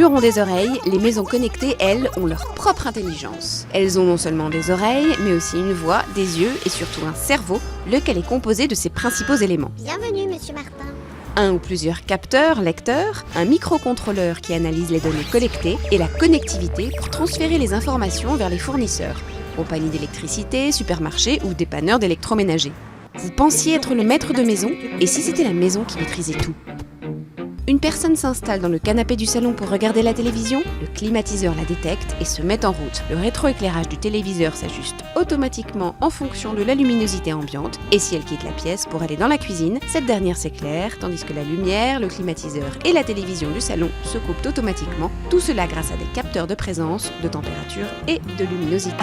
auront des oreilles, les maisons connectées, elles, ont leur propre intelligence. Elles ont non seulement des oreilles, mais aussi une voix, des yeux et surtout un cerveau, lequel est composé de ses principaux éléments. Bienvenue, Monsieur Martin. Un ou plusieurs capteurs, lecteurs, un microcontrôleur qui analyse les données collectées et la connectivité pour transférer les informations vers les fournisseurs, compagnies d'électricité, supermarchés ou dépanneurs d'électroménager. Vous pensiez être le maître de maison, et si c'était la maison qui maîtrisait tout ? Une personne s'installe dans le canapé du salon pour regarder la télévision, le climatiseur la détecte et se met en route. Le rétroéclairage du téléviseur s'ajuste automatiquement en fonction de la luminosité ambiante, et si elle quitte la pièce pour aller dans la cuisine, cette dernière s'éclaire, tandis que la lumière, le climatiseur et la télévision du salon se coupent automatiquement, tout cela grâce à des capteurs de présence, de température et de luminosité.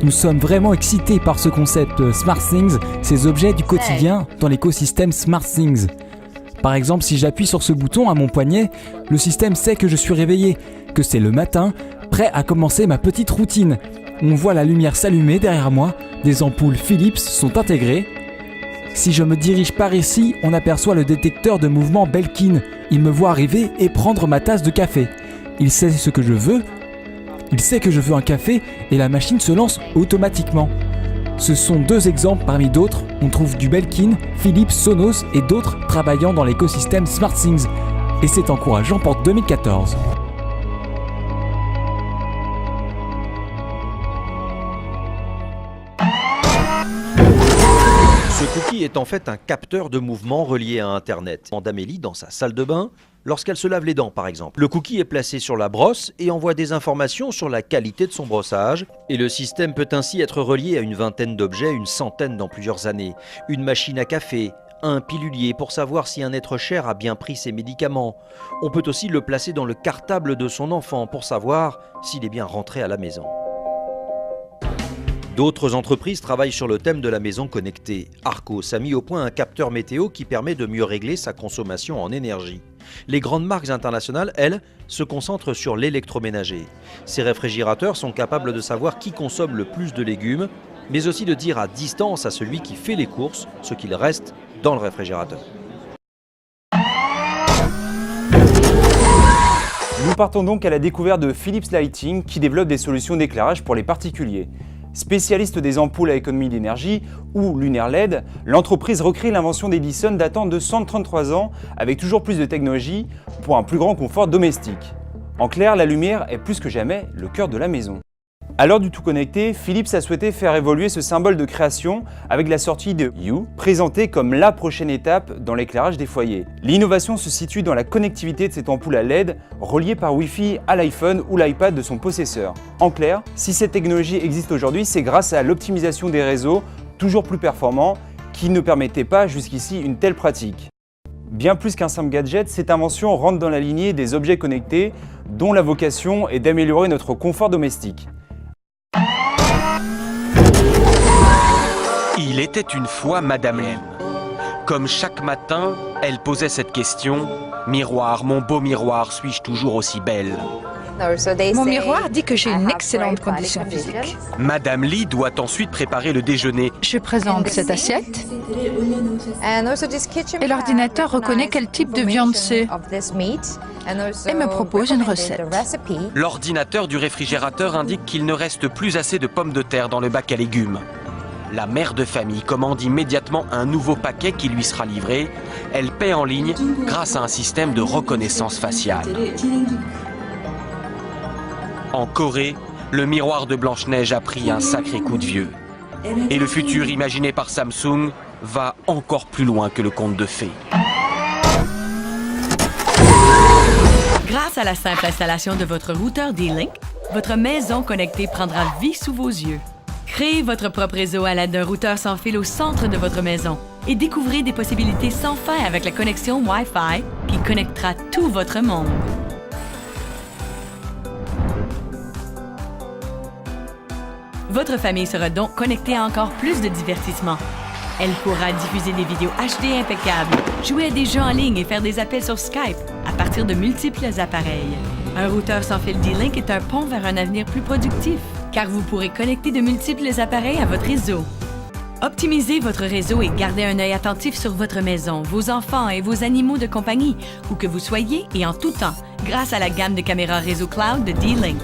Nous sommes vraiment excités par ce concept SmartThings, ces objets du quotidien dans l'écosystème SmartThings. Par exemple, si j'appuie sur ce bouton à mon poignet, le système sait que je suis réveillé, que c'est le matin, prêt à commencer ma petite routine. On voit la lumière s'allumer derrière moi, des ampoules Philips sont intégrées. Si je me dirige par ici, on aperçoit le détecteur de mouvement Belkin. Il me voit arriver et prendre ma tasse de café. Il sait ce que je veux. Il sait que je veux un café et la machine se lance automatiquement. Ce sont 2 exemples parmi d'autres. On trouve du Belkin, Philips, Sonos et d'autres travaillant dans l'écosystème SmartThings. Et c'est encourageant pour 2014. Ce cookie est en fait un capteur de mouvement relié à Internet. D'Amélie dans sa salle de bain, lorsqu'elle se lave les dents par exemple. Le cookie est placé sur la brosse et envoie des informations sur la qualité de son brossage. Et le système peut ainsi être relié à une vingtaine d'objets, une centaine dans plusieurs années. Une machine à café, un pilulier pour savoir si un être cher a bien pris ses médicaments. On peut aussi le placer dans le cartable de son enfant pour savoir s'il est bien rentré à la maison. D'autres entreprises travaillent sur le thème de la maison connectée. Arcos a mis au point un capteur météo qui permet de mieux régler sa consommation en énergie. Les grandes marques internationales, elles, se concentrent sur l'électroménager. Ces réfrigérateurs sont capables de savoir qui consomme le plus de légumes, mais aussi de dire à distance à celui qui fait les courses ce qu'il reste dans le réfrigérateur. Nous partons donc à la découverte de Philips Lighting qui développe des solutions d'éclairage pour les particuliers. Spécialiste des ampoules à économie d'énergie ou lunaire LED, l'entreprise recrée l'invention d'Edison datant de 133 ans avec toujours plus de technologie pour un plus grand confort domestique. En clair, la lumière est plus que jamais le cœur de la maison. À l'heure du tout connecté, Philips a souhaité faire évoluer ce symbole de création avec la sortie de Hue, présentée comme la prochaine étape dans l'éclairage des foyers. L'innovation se situe dans la connectivité de cette ampoule à LED reliée par Wi-Fi à l'iPhone ou l'iPad de son possesseur. En clair, si cette technologie existe aujourd'hui, c'est grâce à l'optimisation des réseaux toujours plus performants qui ne permettaient pas jusqu'ici une telle pratique. Bien plus qu'un simple gadget, cette invention rentre dans la lignée des objets connectés dont la vocation est d'améliorer notre confort domestique. Il était une fois Madame M. Comme chaque matin, elle posait cette question « Miroir, mon beau miroir, suis-je toujours aussi belle ?» Mon miroir dit que j'ai une excellente condition physique. Madame Lee doit ensuite préparer le déjeuner. Je présente cette assiette et l'ordinateur reconnaît quel type de viande c'est et me propose une recette. L'ordinateur du réfrigérateur indique qu'il ne reste plus assez de pommes de terre dans le bac à légumes. La mère de famille commande immédiatement un nouveau paquet qui lui sera livré. Elle paie en ligne grâce à un système de reconnaissance faciale. En Corée, le miroir de Blanche-Neige a pris un sacré coup de vieux. Et le futur imaginé par Samsung va encore plus loin que le conte de fées. Grâce à la simple installation de votre routeur D-Link, votre maison connectée prendra vie sous vos yeux. Créez votre propre réseau à l'aide d'un routeur sans fil au centre de votre maison et découvrez des possibilités sans fin avec la connexion Wi-Fi qui connectera tout votre monde. Votre famille sera donc connectée à encore plus de divertissement. Elle pourra diffuser des vidéos HD impeccables, jouer à des jeux en ligne et faire des appels sur Skype à partir de multiples appareils. Un routeur sans fil D-Link est un pont vers un avenir plus productif, car vous pourrez connecter de multiples appareils à votre réseau. Optimisez votre réseau et gardez un œil attentif sur votre maison, vos enfants et vos animaux de compagnie, où que vous soyez et en tout temps, grâce à la gamme de caméras réseau cloud de D-Link.